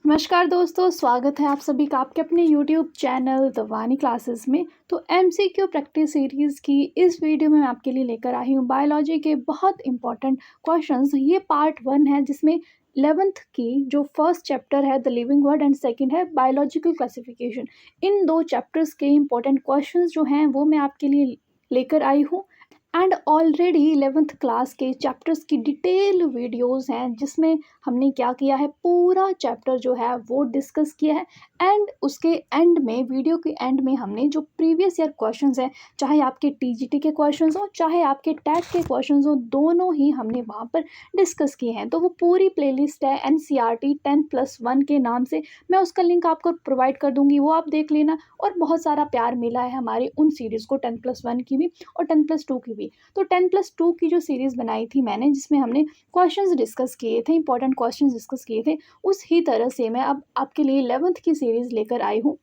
नमस्कार दोस्तों, स्वागत है आप सभी का आपके अपने YouTube चैनल द वानी क्लासेस में। तो MCQ प्रैक्टिस सीरीज़ की इस वीडियो में मैं आपके लिए लेकर आई हूँ बायोलॉजी के बहुत इंपॉर्टेंट क्वेश्चंस। ये पार्ट 1 है जिसमें 11th की जो फर्स्ट चैप्टर है the living world and second है बायोलॉजिकल क्लासिफिकेशन। इन दो चैप्टर्स के इंपॉर्टेंट क्वेश्चंस जो हैं वो मैं आपके लिए लेकर आई हूँ। एंड ऑलरेडी 11th क्लास के चैप्टर्स की डिटेल वीडियोस हैं जिसमें हमने क्या किया है, पूरा चैप्टर जो है वो डिस्कस किया है। एंड उसके एंड में, वीडियो के एंड में, हमने जो प्रीवियस ईयर क्वेश्चंस हैं, चाहे आपके TGT के क्वेश्चंस हो चाहे आपके टैट के क्वेश्चंस हो, दोनों ही हमने वहाँ पर डिस्कस किए हैं। तो वो पूरी प्लेलिस्ट है NCERT 10+1 के नाम से। मैं उसका लिंक आपको प्रोवाइड कर दूँगी, वो आप देख लेना। और बहुत सारा प्यार मिला है हमारे उन सीरीज़ को 10+1 की भी और 10+2 की भी। तो 10+2 की जो सीरीज़ बनाई थी मैंने, जिसमें हमने क्वेश्चंस डिस्कस किए थे, इंपॉर्टेंट क्वेश्चंस डिस्कस किए थे, उस ही तरह से मैं अब आपके लिए 11th की सीरीज़ लेकर आई हूँ,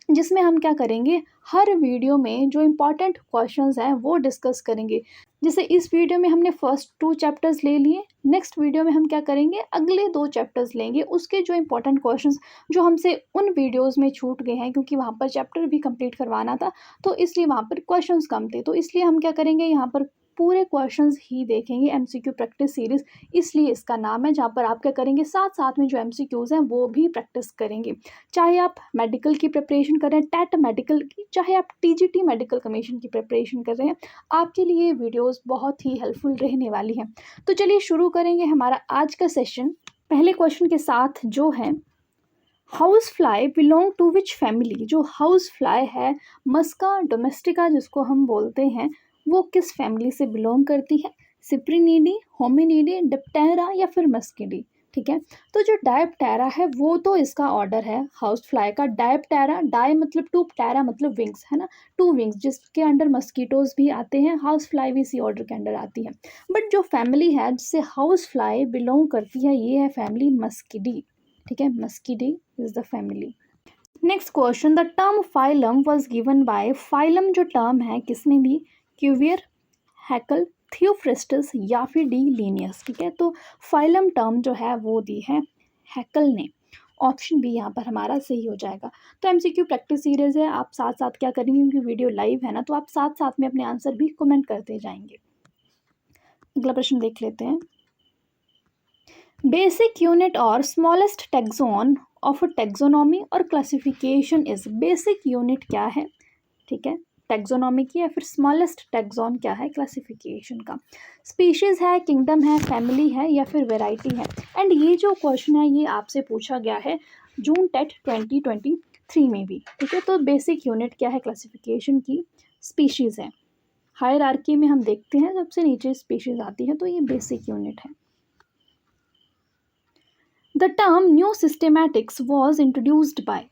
जिसमें हम क्या करेंगे, हर वीडियो में जो इम्पॉर्टेंट क्वेश्चंस हैं वो डिस्कस करेंगे। जैसे इस वीडियो में हमने फर्स्ट 2 चैप्टर्स ले लिए, नेक्स्ट वीडियो में हम क्या करेंगे, अगले 2 चैप्टर्स लेंगे, उसके जो इम्पॉर्टेंट क्वेश्चंस जो हमसे उन वीडियोस में छूट गए हैं, क्योंकि वहाँ पर चैप्टर भी कंप्लीट करवाना था, तो इसलिए वहाँ पर क्वेश्चंस कम थे। तो इसलिए हम क्या करेंगे, यहाँ पर पूरे क्वेश्चंस ही देखेंगे। MCQ प्रैक्टिस सीरीज़ इसलिए इसका नाम है, जहाँ पर आप क्या करेंगे, साथ साथ में जो MCQs हैं वो भी प्रैक्टिस करेंगे। चाहे आप मेडिकल की प्रिपरेशन कर रहे हैं, टैट मेडिकल की, चाहे आप TGT मेडिकल कमीशन की प्रिपरेशन कर रहे हैं, आपके लिए ये वीडियोस बहुत ही हेल्पफुल रहने वाली हैं। तो चलिए शुरू करेंगे हमारा आज का सेशन पहले क्वेश्चन के साथ, जो है house fly belong to which family. जो हाउस फ्लाई है, मस्का डोमेस्टिका जिसको हम बोलते हैं, वो किस फैमिली से बिलोंग करती है, सिप्रिनिडी, होमिनिडी, डिप्टेरा या फिर मस्किडी। ठीक है, तो जो डायप्टेरा है वो तो इसका ऑर्डर है हाउस फ्लाई का। डायप्टेरा, डाई मतलब 2, प्टेरा मतलब विंग्स, है ना, 2 विंग्स, जिसके अंडर मस्कीटोज भी आते हैं। हाउस फ्लाई भी इसी ऑर्डर के अंडर आती है। बट जो फैमिली है जिससे हाउस फ्लाई बिलोंग करती है, ये है फैमिली मस्किडी। ठीक है, मस्किडी is the family. Next question, the term phylum was given by. Phylum जो टर्म है किसने दी, क्यूवियर, हैकल, थियोफ्रिस्टस या फिर डी लिनियस। ठीक है, तो फाइलम टर्म जो है वो दी है हैकल ने। ऑप्शन बी यहाँ पर हमारा सही हो जाएगा। तो MCQ प्रैक्टिस सीरीज है, आप साथ साथ क्या करेंगे, क्योंकि वीडियो लाइव है ना, तो आप साथ साथ में अपने आंसर भी कमेंट करते जाएंगे। अगला प्रश्न देख लेते हैं। बेसिक यूनिट और स्मॉलेस्ट टैक्सोन ऑफ टैक्सोनॉमी और क्लासिफिकेशन इज। बेसिक यूनिट क्या है, ठीक है, टैक्सोनॉमी की, या फिर स्मॉलेस्ट टैक्सोन क्या है, क्लासिफिकेशन का। स्पीशीज़ है, किंगडम है, फैमिली है या फिर वेराइटी है। एंड ये जो क्वेश्चन है ये आपसे पूछा गया है जून टेट 2023 में भी। ठीक है, तो बेसिक यूनिट क्या है क्लासिफिकेशन की, स्पीशीज़ है। हायरार्की में हम देखते हैं सबसे नीचे स्पीशीज़ आती है, तो ये बेसिक यूनिट है। The term new systematics was introduced by.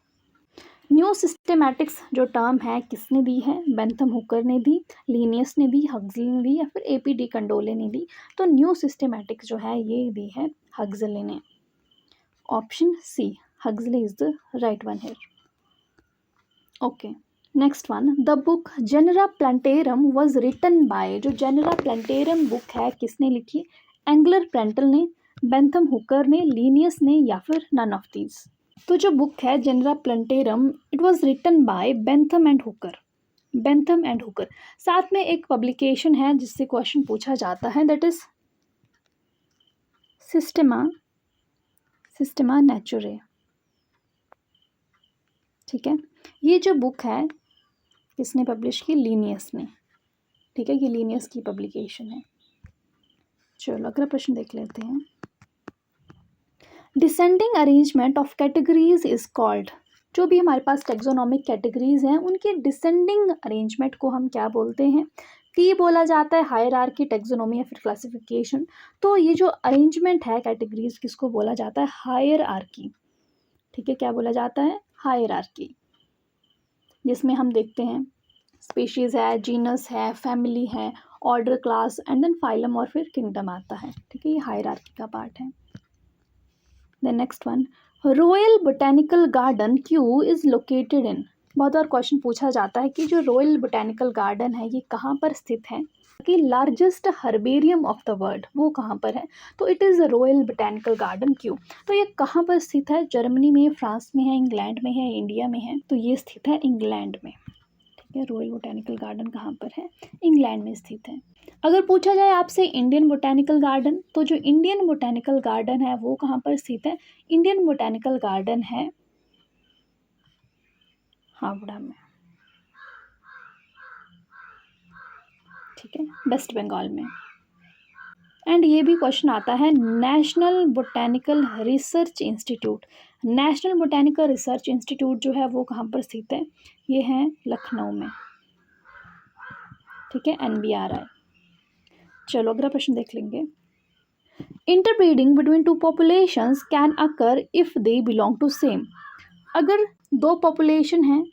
New systematics जो टर्म है किसने दी है, बेंथम हुकर ने दी, लीनियस ने दी, हग्सले ने दी या फिर APD कंडोले ने दी। तो न्यू सिस्टेमैटिक्स जो है ये दी है हग्सले ने। Option C, Huxley is the right one here. Okay, next one, the book genera plantarum was written by. जो जेनरा प्लांटेरम बुक है किसने लिखी, एंगलर प्रेंटल ने, बेंथम हुकर ने, लीनियस ने या फिर नन ऑफ दीज। तो जो बुक है Genera Plantarum, it was written by Bentham and Hooker. Bentham and Hooker. साथ में एक पब्लिकेशन है जिससे क्वेश्चन पूछा जाता है, दैट इज सिस्टेमा नेचुरे। ठीक है, ये जो बुक है किसने पब्लिश की, लीनियस ने। ठीक है, ये लीनियस की पब्लिकेशन है। चलो अगला प्रश्न देख लेते हैं। Descending arrangement of categories is called. जो भी हमारे पास टेक्सोनॉमिक कैटेगरीज हैं उनके डिसेंडिंग अरेंजमेंट को हम क्या बोलते हैं, की बोला जाता है, हायरार्की, टेक्सोनॉमी या फिर क्लासिफिकेशन। तो ये जो अरेंजमेंट है कैटेगरीज, किसको बोला जाता है, हायरार्की। ठीक है, क्या बोला जाता है, हायरार्की, जिसमें हम देखते हैं स्पीशीज़ है, जीनस है, फैमिली है, order, class and then phylum और फिर किंगडम आता है। ठीक है, ये हायरार्की का पार्ट है। The next one, royal botanical garden Q is located in. बहुत बार क्वेश्चन पूछा जाता है कि जो रॉयल बोटेनिकल गार्डन है ये कहाँ पर स्थित है। कि largest herbarium of the world वो कहाँ पर है? तो it is royal botanical garden. क्यों? तो ये कहाँ पर स्थित है? जर्मनी में, फ्रांस में है, इंग्लैंड में है, इंडिया में है? तो ये स्थित है इंग्लैंड में। ठीक है, रॉयल बोटैनिकल गार्डन कहाँ पर है? इंग्लैंड में स्थित है। अगर पूछा जाए आपसे इंडियन बोटैनिकल गार्डन, तो जो इंडियन बोटैनिकल गार्डन है वो कहाँ पर स्थित है? इंडियन बोटैनिकल गार्डन है हावड़ा में। ठीक है, वेस्ट बंगाल में। एंड ये भी क्वेश्चन आता है, national botanical research institute. National botanical research institute जो है वो कहाँ पर स्थित है? ये है लखनऊ में। ठीक है, NBRI। चलो अगला प्रश्न देख लेंगे। Interbreeding between two populations can occur if they belong to same. अगर दो पॉपुलेशन हैं,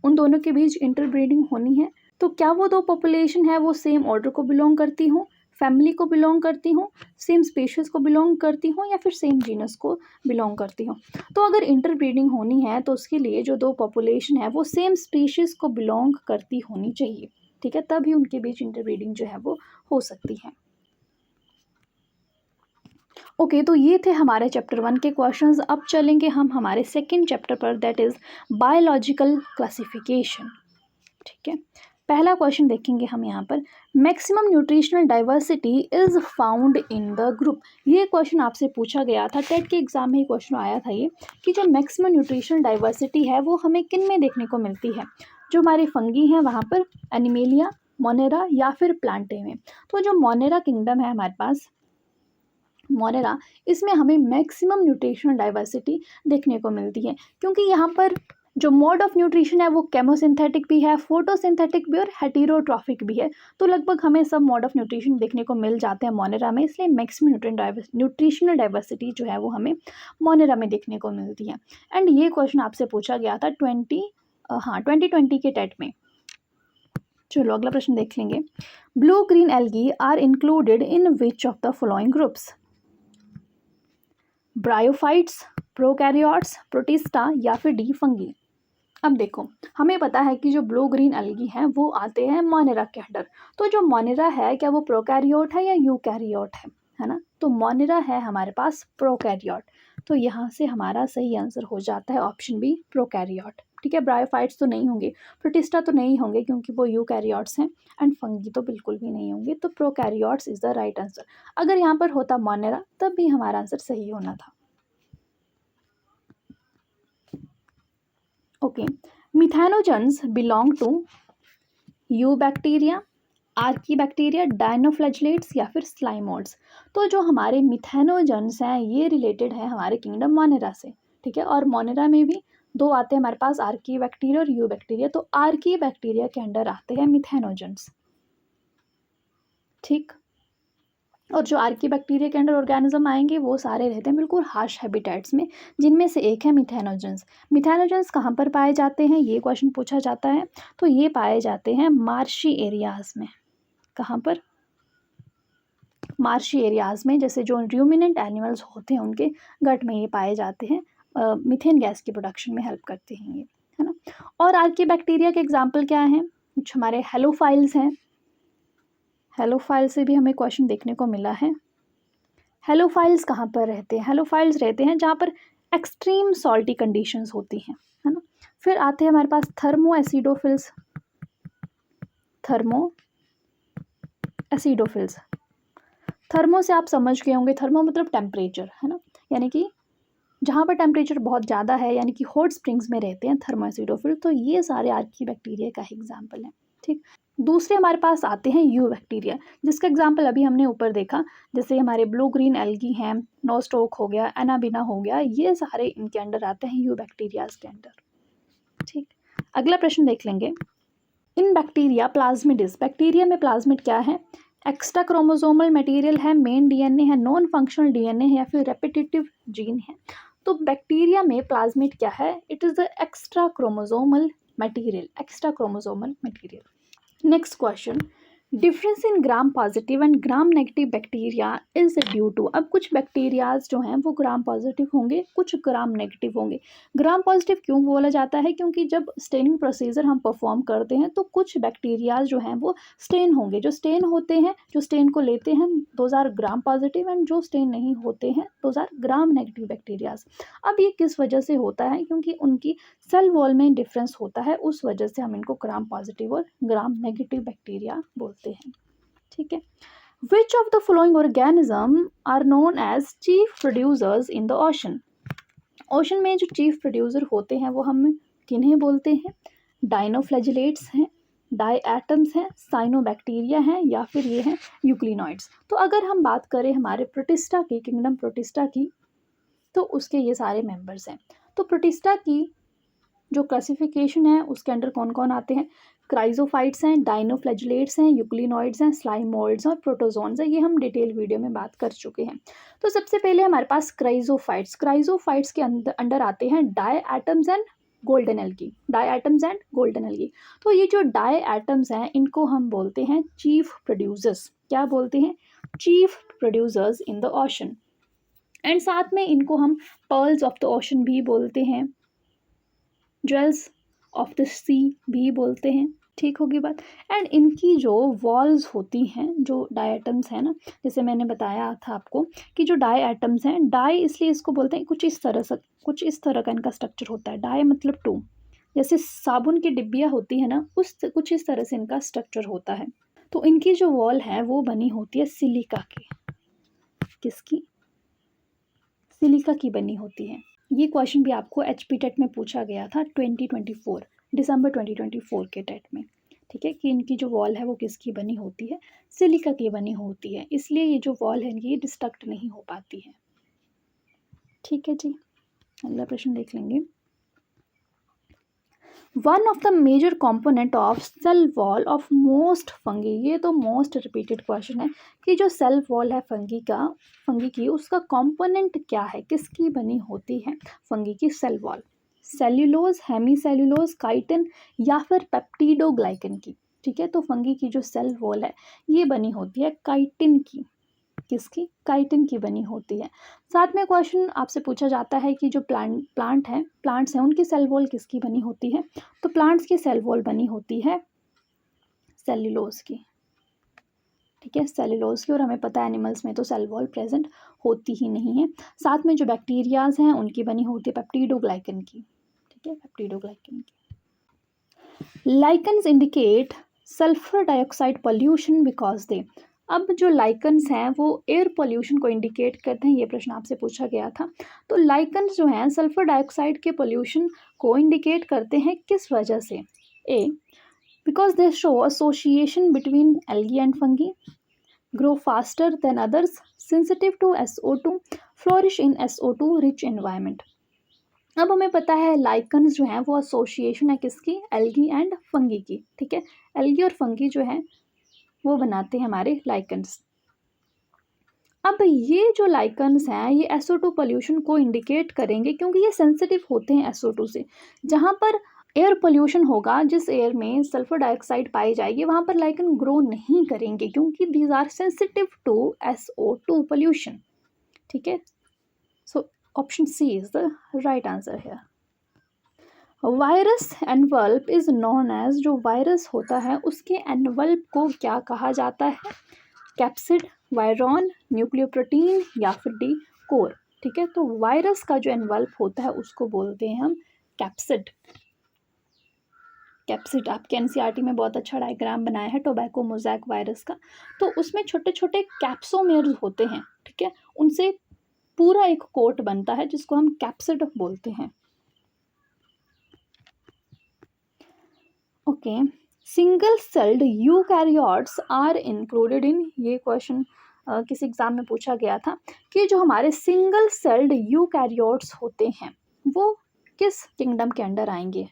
उन दोनों के बीच इंटरब्रीडिंग होनी है, तो क्या वो दो पॉपुलेशन है वो सेम ऑर्डर को बिलोंग करती हों, फैमिली को बिलोंग करती हों, सेम स्पीशीज़ को बिलोंग करती हों, या फिर सेम जीनस को बिलोंग करती हों? तो अगर इंटरब्रीडिंग होनी है तो उसके लिए जो दो पॉपुलेशन है वो सेम स्पीशीज़ को बिलोंग करती होनी चाहिए। ठीक है, तभी उनके बीच इंटरब्रीडिंग जो है वो हो सकती है। ओके, तो ये थे हमारे चैप्टर 1 के क्वेश्चंस। अब चलेंगे हम हमारे सेकंड चैप्टर पर, दैट इज़ बायोलॉजिकल क्लासिफिकेशन। ठीक है, पहला क्वेश्चन देखेंगे हम यहाँ पर, maximum nutritional diversity is found in the group. ये क्वेश्चन आपसे पूछा गया था, टेट के एग्जाम में क्वेश्चन आया था ये, कि जो मैक्सिमम न्यूट्रिशनल डाइवर्सिटी है वो हमें किन में देखने को मिलती है? जो हमारे फंगी हैं वहाँ पर, एनिमेलिया, मोनेरा, या फिर प्लांटे में। तो जो मोनेरा किंगडम है हमारे पास, मोनेरा, इसमें हमें मैक्सिमम न्यूट्रिशनल डाइवर्सिटी देखने को मिलती है, क्योंकि यहाँ पर जो मोड ऑफ न्यूट्रिशन है वो केमोसिंथेटिक भी है, फोटोसिंथेटिक भी और हेटेरोट्रॉफिक भी है। तो लगभग हमें सब मोड ऑफ न्यूट्रिशन देखने को मिल जाते हैं मोनेरा में, इसलिए मैक्सिमम न्यूट्रिशनल डाइवर्सिटी जो है वो हमें मोनेरा में देखने को मिलती है। एंड ये क्वेश्चन आपसे पूछा गया था 2020 के टेट में। चलो अगला प्रश्न देख लेंगे। Blue green algae are included in which of the following groups? Bryophytes, prokaryotes, protista, या फिर डी फंगी? अब देखो, हमें पता है कि जो ब्लू ग्रीन एल्गी हैं वो आते हैं मोनेरा के अंडर। तो जो मोनेरा है, क्या वो प्रोकैरियोट है या यूकैरियोट है ना? तो मोनेरा है हमारे पास प्रोकैरियोट। तो यहाँ से हमारा सही आंसर हो जाता है ऑप्शन बी, प्रोकैरियोट। ठीक है, ब्रायोफाइट्स तो नहीं होंगे, प्रोटिस्टा तो नहीं होंगे क्योंकि वो यूकैरियोट्स हैं, एंड फंगी तो बिल्कुल भी नहीं होंगे। तो prokaryotes is the right answer. अगर यहाँ पर होता मोनेरा तब भी हमारा आंसर सही होना था। Okay, methanogens belong to eubacteria, archaebacteria, dinoflagellates, या फिर स्लाइमोड्स? तो जो हमारे मिथेनोजेंस हैं ये रिलेटेड है हमारे किंगडम मोनेरा से। ठीक है, और मोनेरा में भी दो आते हैं हमारे पास, आर्कीबैक्टीरिया और यूबैक्टीरिया। तो आर्कीबैक्टीरिया के अंडर आते हैं मिथेनोजेंस। ठीक, और जो आर्कीबैक्टीरिया के अंडर ऑर्गेनिज्म आएंगे वो सारे रहते हैं बिल्कुल हार्श हैबिटेट्स में, जिनमें से एक है मिथेनोजेंस। मिथेनोजेंस कहाँ पर पाए जाते हैं, ये क्वेश्चन पूछा जाता है। तो ये पाए जाते हैं मार्शी एरियाज में। कहाँ पर? मार्शी एरियाज में, जैसे जो र्यूमिनेंट एनिमल्स होते हैं उनके गट में ये पाए जाते हैं। मीथेन गैस की प्रोडक्शन में हेल्प करते हैं ये, है ना? और आर्कीबैक्टीरिया के एग्जाम्पल क्या हैं? कुछ हमारे हेलोफाइल्स हैं। हेलोफाइल से भी हमें क्वेश्चन देखने को मिला है। हेलोफाइल्स कहाँ पर रहते हैं? हेलोफाइल्स रहते हैं जहाँ पर एक्सट्रीम सॉल्टी कंडीशंस होती हैं, है ना? फिर आते हैं हमारे पास thermo acidophiles. Thermo acidophiles, thermo से आप समझ गए होंगे, थर्मो मतलब टेम्परेचर, है ना? यानी कि जहाँ पर टेम्परेचर बहुत ज़्यादा है, यानी कि हॉट स्प्रिंग्स में रहते हैं थर्मो एसिडोफिल। तो ये सारे आर्कीबैक्टीरिया का एग्जाम्पल है। ठीक, दूसरे हमारे पास आते हैं यू बैक्टीरिया, जिसका एग्जाम्पल अभी हमने ऊपर देखा, जैसे हमारे ब्लू ग्रीन एल्गी हैं, नोस्टोक हो गया, एनाबिना हो गया, ये सारे इनके अंडर आते हैं, यू बैक्टीरियाज के अंडर। ठीक, अगला प्रश्न देख लेंगे। इन बैक्टीरिया प्लाज्मिडिस, बैक्टीरिया में प्लाज्मिड क्या है? एक्स्ट्रा क्रोमोसोमल मटेरियल है, मेन डीएनए है, नॉन फंक्शनल डीएनए है, या फिर रेपिटेटिव जीन है? तो बैक्टीरिया में प्लाज्मिड क्या है? It is the extra chromosomal material, extra chromosomal material. Next question, difference in gram positive and gram negative bacteria is due to, अब कुछ बैक्टीरियाज जो हैं वो ग्राम पॉजिटिव होंगे, कुछ ग्राम नेगेटिव होंगे। ग्राम पॉजिटिव क्यों बोला जाता है? क्योंकि जब स्टेनिंग प्रोसीजर हम परफॉर्म करते हैं तो कुछ बैक्टीरियाज जो हैं वो स्टेन होंगे, जो स्टेन होते हैं, जो स्टेन को लेते हैं, those are gram positive, and जो स्टेन नहीं होते हैं those are gram negative bacterias. अब ये किस वजह से होता है? क्योंकि उनकी सेल वॉल में डिफरेंस होता है, उस वजह से हम इनको ग्राम पॉजिटिव और ग्राम नेगेटिव बैक्टीरिया बोलते हैं। ठीक है। Which of the following organism are known as chief producers in the ocean? Ocean में जो चीफ प्रोड्यूसर होते हैं वो हम किन्हें बोलते हैं? डाइनोफ्लैजिलेट्स हैं, डायएटम्स हैं, साइनोबैक्टीरिया हैं, या फिर ये हैं यूक्लिनॉइड्स। तो अगर हम बात करें हमारे प्रोटिस्टा की, किंगडम प्रोटिस्टा की, तो उसके ये सारे मेंबर्स हैं। तो प्रोटिस्टा की जो क्लासिफिकेशन है उसके अंडर कौन कौन आते हैं? क्राइजोफाइट्स हैं, डाइनोफ्लैजिलेट्स हैं, यूक्लिनॉइड्स हैं, स्लाइमोइड्स और प्रोटोजोन्स हैं। ये हम डिटेल वीडियो में बात कर चुके हैं। तो सबसे पहले हमारे पास क्राइजोफाइट्स, क्राइजोफाइट्स के अंडर आते हैं diatoms and golden algae, diatoms and golden algae. तो ये जो डायएटम्स हैं इनको हम बोलते हैं चीफ प्रोड्यूसर्स। क्या बोलते हैं? Chief producers in the ocean. And साथ में इनको हम पर्ल्स ऑफ द ओशन भी बोलते हैं, ज्वेल्स ऑफ द सी भी बोलते हैं। ठीक होगी बात। एंड इनकी जो वॉल्स होती हैं, जो डायएटम्स हैं ना, जैसे मैंने बताया था आपको कि जो डायएटम्स हैं, डाई इसलिए इसको बोलते हैं, कुछ इस तरह का इनका स्ट्रक्चर होता है। डाई मतलब टू, जैसे साबुन की डिब्बियाँ होती है ना, कुछ इस तरह से इनका स्ट्रक्चर होता है। तो इनकी जो वॉल है वो बनी होती है सिलिका की। किसकी? सिलिका की बनी होती है। ये क्वेश्चन भी आपको HP टेट में पूछा गया था 2024, दिसंबर 2024 के टेट में। ठीक है, कि इनकी जो वॉल है वो किसकी बनी होती है? सिलिका की बनी होती है, इसलिए ये जो वॉल है ये डिस्ट्रक्ट नहीं हो पाती है। ठीक है जी, अगला प्रश्न देख लेंगे। One of the major component of cell wall of most fungi, ये तो मोस्ट रिपीटेड क्वेश्चन है कि जो सेल वॉल है फंगी की उसका कॉम्पोनेंट क्या है, किसकी बनी होती है फंगी की cell wall? Cellulose, hemicellulose, chitin या फिर पेप्टिडोग्लाइकन की। ठीक है, तो फंगी की जो सेल वॉल है ये बनी होती है काइटिन की। किसकी? काइटिन की बनी होती है। साथ में क्वेश्चन आपसे पूछा जाता है कि जो प्लांट्स हैं उनकी सेल वॉल किसकी बनी होती है? तो प्लांट्स की सेल वॉल बनी होती है सेल्यूलोज की। ठीक है, सेल्यूलोज की। और हमें पता है एनिमल्स में तो सेल वॉल प्रेजेंट होती ही नहीं है। साथ में जो बैक्टीरियाज हैं उनकी बनी होती है पेप्टिडोग्लाइकन की। ठीक है, पेप्टिडोग्लाइकन की। Lichens indicate sulphur dioxide pollution because they, अब जो लाइकन्स हैं वो एयर पोल्यूशन को इंडिकेट करते हैं, ये प्रश्न आपसे पूछा गया था। तो लाइकन्स जो हैं सल्फर डाइऑक्साइड के पोल्यूशन को इंडिकेट करते हैं किस वजह से? A, because they show association between algae and fungi, grow faster than others, sensitive to SO2, flourish in SO2 rich environment. अब हमें पता है लाइकन्स जो हैं वो एसोसिएशन है किसकी? एल्गी एंड फंगी की। ठीक है, एल्गी और फंगी जो है वो बनाते हैं हमारे लाइकन्स। अब ये जो लाइकन्स हैं ये SO2 पोल्यूशन को इंडिकेट करेंगे क्योंकि ये सेंसिटिव होते हैं SO2 से। जहाँ पर एयर पोल्यूशन होगा, जिस एयर में सल्फर डाइऑक्साइड पाई जाएगी वहाँ पर लाइकन ग्रो नहीं करेंगे क्योंकि these are sensitive to SO2 pollution. ठीक है, so option C is the right answer है। Virus envelope is known as, जो वायरस होता है उसके एनवल्प को क्या कहा जाता है? कैप्सिड, वायरॉन, न्यूक्लियोप्रोटीन या फिर डी कोर। ठीक है, तो वायरस का जो एनवल्प होता है उसको बोलते हैं हम कैप्सिड। कैप्सिड आपके NCERT में बहुत अच्छा डायग्राम बनाया है टोबैको मोज़ैक वायरस का। तो उसमें छोटे छोटे कैप्सोमेर्स होते हैं। ठीक है, उनसे पूरा एक कोट बनता है जिसको हम कैप्सिड बोलते हैं। Okay, single celled eukaryotes are included in, ये क्वेश्चन किसी एग्जाम में पूछा गया था कि जो हमारे सिंगल सेल्ड यूकैरियोट्स होते हैं वो किस किंगडम के अंडर आएंगे?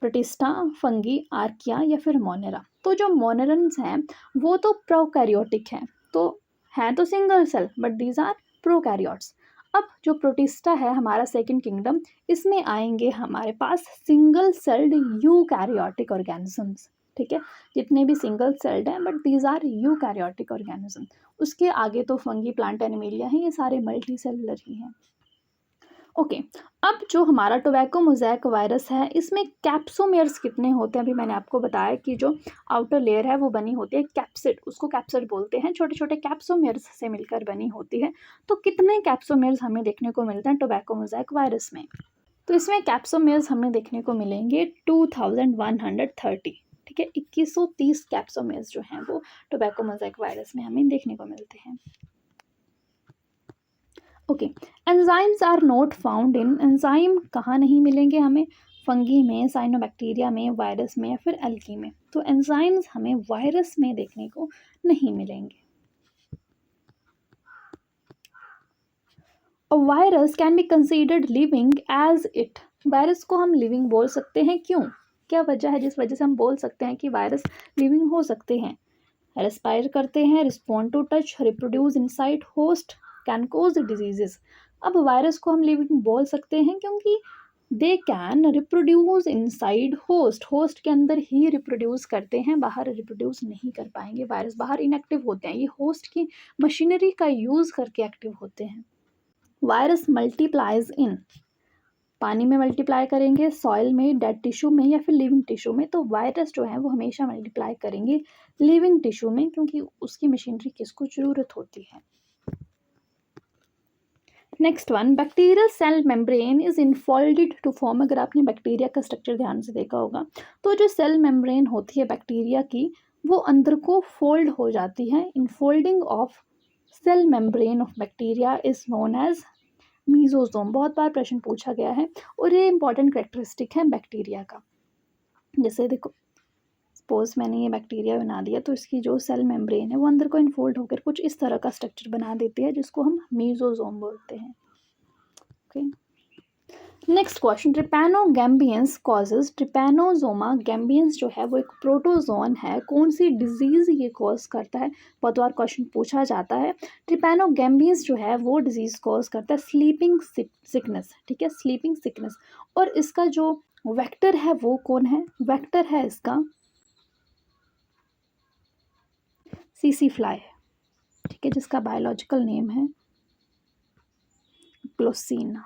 प्रोटिस्टा, फंगी, आर्किया या फिर मोनेरा। तो जो मोनेरन्स हैं वो तो प्रोकैरियोटिक हैं, तो हैं तो single cell but these are prokaryotes. अब जो प्रोटिस्टा है हमारा सेकंड किंगडम, इसमें आएंगे हमारे पास सिंगल सेल्ड यूकैरियोटिक ऑर्गेनिजम्स। ठीक है, जितने भी सिंगल सेल्ड हैं, but these are eukaryotic organism. उसके आगे तो फंगी, प्लांट, एनिमेलिया हैं, ये सारे मल्टी सेलुलर ही हैं। ओके, अब जो हमारा टोबैको मोज़ेक वायरस है, इसमें कैप्सोमेयर्स कितने होते हैं? अभी मैंने आपको बताया कि जो आउटर लेयर है वो बनी होती है कैप्सिड, उसको कैप्सिड बोलते हैं, छोटे छोटे कैप्सोमेयर्स से मिलकर बनी होती है। तो कितने कैप्सोमेयर्स हमें देखने को मिलते हैं टोबैको मोज़ेक वायरस में? तो इसमें कैप्सोमेयर्स हमें देखने को मिलेंगे 2130, ठीक है, 2130 कैप्सोमेयर्स जो हैं वो टोबैको मोज़ेक वायरस में हमें देखने को मिलते हैं। Okay, enzymes are not found in, enzyme कहाँ नहीं मिलेंगे हमें? फंगी में, साइनोबैक्टीरिया में, वायरस में या फिर एल्गी में। तो एंजाइम्स हमें वायरस में देखने को नहीं मिलेंगे। A virus can be considered living as it, virus को हम लिविंग बोल सकते हैं, क्यों? क्या वजह है जिस वजह से हम बोल सकते हैं कि वायरस लिविंग हो सकते हैं? रेस्पायर करते हैं, respond to touch, reproduce inside host, can cause diseases. अब वायरस को हम लिविंग बोल सकते हैं क्योंकि they can reproduce inside host, host के अंदर ही रिप्रोड्यूस करते हैं, बाहर रिप्रोड्यूस नहीं कर पाएंगे वायरस, बाहर इनएक्टिव होते हैं, ये होस्ट की मशीनरी का यूज़ करके एक्टिव होते हैं। वायरस मल्टीप्लाइज इन, पानी में मल्टीप्लाई करेंगे, सॉइल में, डेड टिश्यू में या फिर लिविंग टिश्यू में। तो वायरस जो है वो हमेशा मल्टीप्लाई करेंगे लिविंग टिश्यू में, क्योंकि उसकी मशीनरी किसको ज़रूरत होती है। Next one, bacterial cell membrane is infolded to form, अगर आपने बैक्टीरिया का स्ट्रक्चर ध्यान से देखा होगा तो जो सेल मेम्ब्रेन होती है बैक्टीरिया की वो अंदर को फोल्ड हो जाती है। Infolding of cell membrane of bacteria is known as mesosome, बहुत बार प्रश्न पूछा गया है और ये इंपॉर्टेंट कैरेक्टरिस्टिक है बैक्टीरिया का। जैसे देखो, सपोज मैंने ये बैक्टीरिया बना दिया तो इसकी जो सेल मेम्ब्रेन है वो अंदर को इनफोल्ड होकर कुछ इस तरह का स्ट्रक्चर बना देती है जिसको हम मीजोजोम बोलते हैं। Okay, next question, trypanogambiense causes, trypanosoma gambiense जो है वो एक प्रोटोजोन है, कौन सी डिजीज ये कॉज करता है? बहुत बार क्वेश्चन पूछा जाता है। ट्रिपैनोगैम्बियंस जो है वो डिजीज कॉज करता है स्लीपिंग सिकनेस, ठीक है, स्लीपिंग सिकनेस। और इसका जो वेक्टर है वो कौन है? वेक्टर है इसका सीसी फ्लाई, ठीक है, जिसका बायोलॉजिकल नेम है ग्लोसिना,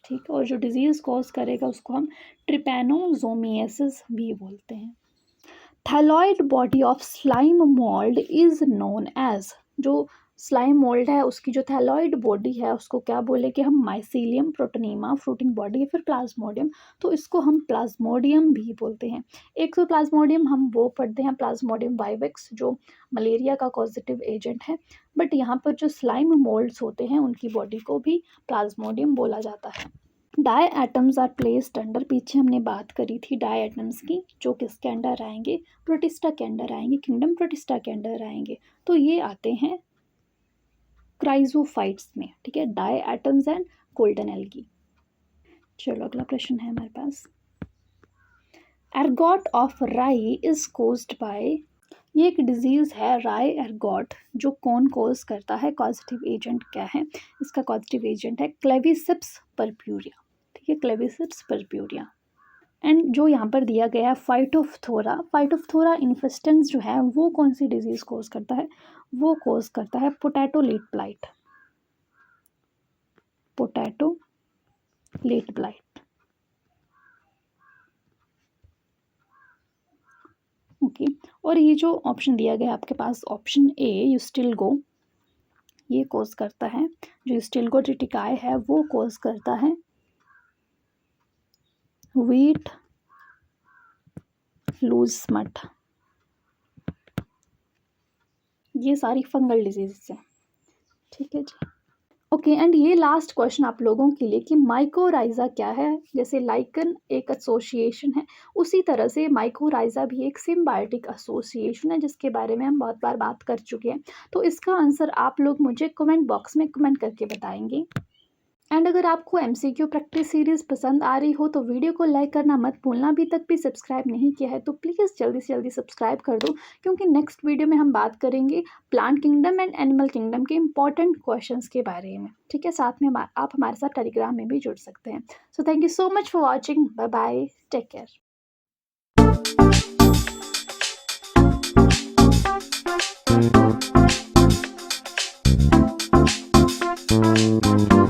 ठीक है। और जो डिजीज़ कॉज करेगा उसको हम ट्रिपैनोजोमियासिस भी बोलते हैं। Thalloid body of slime mould is known as, जो स्लाइम मोल्ड है उसकी जो थैलॉइड बॉडी है उसको क्या बोले कि हम? माइसीलियम, प्रोटोनीमा, फ्रूटिंग बॉडी या फिर प्लाज्मोडियम। तो इसको हम प्लाज्मोडियम भी बोलते हैं। एक तो प्लाज्मोडियम हम वो पढ़ते हैं प्लाज्मोडियम वाइवेक्स जो मलेरिया का पॉजिटिव एजेंट है, बट यहाँ पर जो स्लाइम मोल्ड्स होते हैं उनकी बॉडी को भी प्लाज्मोडियम बोला जाता है। Diatoms are placed under, पीछे हमने बात करी थी डाई एटम्स की, जो किसके अंडर आएंगे? प्रोटिस्टा के अंडर आएंगे, किंगडम प्रोटिस्टा के अंडर आएंगे। तो ये आते हैं क्राइजोफाइट्स में, ठीक है, diatoms and golden algae. चलो अगला प्रश्न है हमारे पास, ergot of rye is caused by, ये एक डिजीज़ है राई एर्गॉट, जो कौन कॉज करता है? कॉजेटिव एजेंट क्या है? इसका कॉजेटिव एजेंट है क्लेविसिप्स पर्प्यूरिया, ठीक है, क्लेविसिप्स पर्प्यूरिया। एंड जो यहाँ पर दिया गया है फाइटोफ्थोरा, फाइटोफ्थोरा इन्फेस्टेंस जो है वो कौन सी डिजीज़ कॉज करता है? वो कॉज करता है potato late blight, potato late blight. Okay, और ये जो ऑप्शन दिया गया आपके पास ऑप्शन ए यूस्टिल्गो, ये कॉज करता है, जो यूस्टिल्गो ट्रिटिकाई है वो कॉज करता है व्हीट लूज स्मट, ये सारी फंगल डिजीज है, ठीक है जी। ओके, एंड ये लास्ट क्वेश्चन आप लोगों के लिए कि माइकोराइजा क्या है? जैसे लाइकन एक एसोसिएशन है, उसी तरह से माइकोराइजा भी एक सिम्बायोटिक एसोसिएशन है जिसके बारे में हम बहुत बार बात कर चुके हैं। तो इसका आंसर आप लोग मुझे कमेंट बॉक्स में कमेंट करके बताएंगे। एंड अगर आपको एमसीक्यू प्रैक्टिस सीरीज़ पसंद आ रही हो तो वीडियो को लाइक करना मत भूलना। अभी तक भी सब्सक्राइब नहीं किया है तो प्लीज़ जल्दी से जल्दी सब्सक्राइब कर दो, क्योंकि नेक्स्ट वीडियो में हम बात करेंगे plant kingdom and animal kingdom के इंपॉर्टेंट क्वेश्चंस के बारे में। ठीक है, साथ में आप हमारे साथ टेलीग्राम में भी जुड़ सकते हैं। So thank you so much for watching. Bye bye, take care.